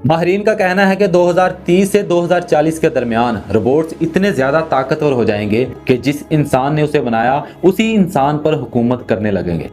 माहिरीन का कहना है कि 2030 से 2040 के दरमियान रोबोट्स इतने ज्यादा ताकतवर हो जाएंगे कि जिस इंसान ने उसे बनाया उसी इंसान पर हुकूमत करने लगेंगे।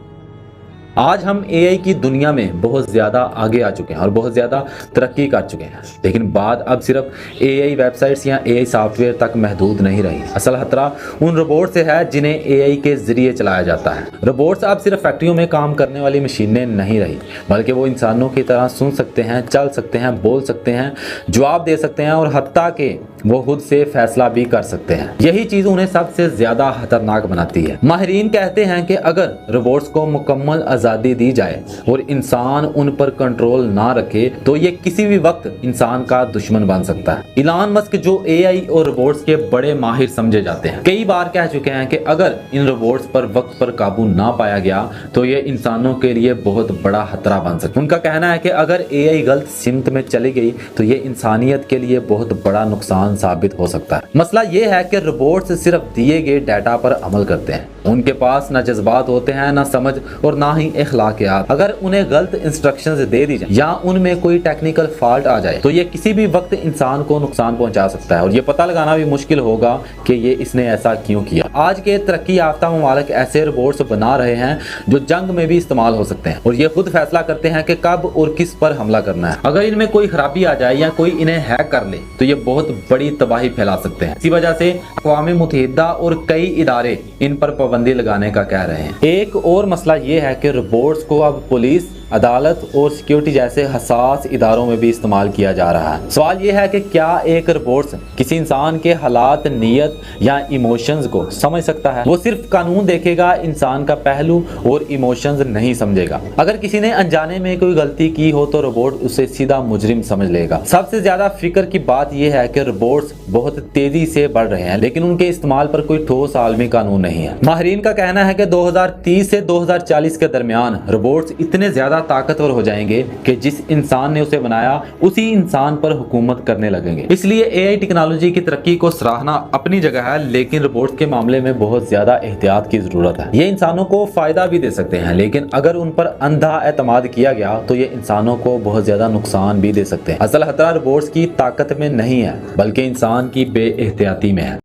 आज हम एआई की दुनिया में बहुत ज़्यादा आगे आ चुके हैं और बहुत ज़्यादा तरक्की कर चुके हैं, लेकिन बात अब सिर्फ एआई वेबसाइट्स या एआई सॉफ्टवेयर तक महदूद नहीं रही। असल खतरा उन रोबोट से है जिन्हें एआई के ज़रिए चलाया जाता है। रोबोट्स अब सिर्फ फैक्ट्रियों में काम करने वाली मशीनें नहीं रही, बल्कि वो इंसानों की तरह सुन सकते हैं, चल सकते हैं, बोल सकते हैं, जवाब दे सकते हैं और हत्ता कि वो खुद से फैसला भी कर सकते हैं। यही चीज़ उन्हें सबसे ज़्यादा खतरनाक बनाती है। माहिरीन कहते हैं कि अगर रोबोट्स को मुकम्मल आज़ादी दी जाए और इंसान उन पर कंट्रोल ना रखे तो ये किसी भी वक्त इंसान का दुश्मन बन सकता है। इलान मस्क, जो एआई और रोबोट्स के बड़े माहिर समझे जाते हैं, कई बार कह चुके हैं कि अगर इन रोबोट्स पर वक्त पर काबू ना पाया गया तो ये इंसानों के लिए बहुत बड़ा खतरा बन सकता है। उनका कहना है कि अगर एआई गलत सिमत में चली गई तो ये इंसानियत के लिए बहुत बड़ा नुकसान साबित हो सकता है। मसला ये है कि रोबोट्स सिर्फ दिए गए डाटा पर अमल करते हैं। उनके पास ना जज्बात होते हैं, ना समझ और ना ही अखलाकियात। अगर उन्हें गलत इंस्ट्रक्शंस दे दी जाए या उनमें कोई टेक्निकल फॉल्ट आ जाए तो ये किसी भी वक्त इंसान को नुकसान पहुंचा सकता है और ये पता लगाना भी मुश्किल होगा कि ये इसने ऐसा क्यों किया। आज के तरक्की याफ्ता ममालिक ऐसे रोबोट्स बना रहे हैं जो जंग में भी इस्तेमाल हो सकते हैं और ये खुद फैसला करते हैं कि कब और किस पर हमला करना है। अगर इनमें कोई खराबी आ जाए या कोई इन्हें हैक कर ले तो ये बहुत बड़ी तबाही फैला सकते हैं। इसी वजह से अक़वाम मुत्तहिदा और कई इदारे इन पर पाबंदी लगाने का कह रहे हैं। एक और मसला ये है कि रोबोट्स को अब पुलिस, अदालत और सिक्योरिटी जैसे हसास इदारों में भी इस्तेमाल किया जा रहा है। सवाल यह है कि क्या एक रोबोट किसी इंसान के हालात, नीयत या इमोशंस को समझ सकता है? वो सिर्फ कानून देखेगा, इंसान का पहलू और इमोशंस नहीं समझेगा। अगर किसी ने अनजाने में कोई गलती की हो तो रोबोट उसे सीधा मुजरिम समझ लेगा। सबसे ज्यादा फिक्र की बात यह है कि रोबोट्स बहुत तेजी से बढ़ रहे हैं, लेकिन उनके इस्तेमाल पर कोई ठोस आलमी कानून नहीं है। माहिरीन का कहना है कि 2030 से 2040 के दरमियान रोबोट्स इतने ज्यादा ताकतवर हो जाएंगे कि जिस इंसान ने उसे बनाया उसी इंसान पर हुकूमत करने लगेंगे। इसलिए एआई टेक्नोलॉजी की तरक्की को सराहना अपनी जगह है, लेकिन रोबोट्स के मामले में बहुत ज्यादा एहतियात की जरूरत है। ये इंसानों को फायदा भी दे सकते हैं, लेकिन अगर उन पर अंधा एतमाद किया गया तो ये इंसानों को बहुत ज्यादा नुकसान भी दे सकते हैं। असल खतरा रोबोट्स की ताकत में नहीं है, बल्कि इंसान की बेएहतियाती में है।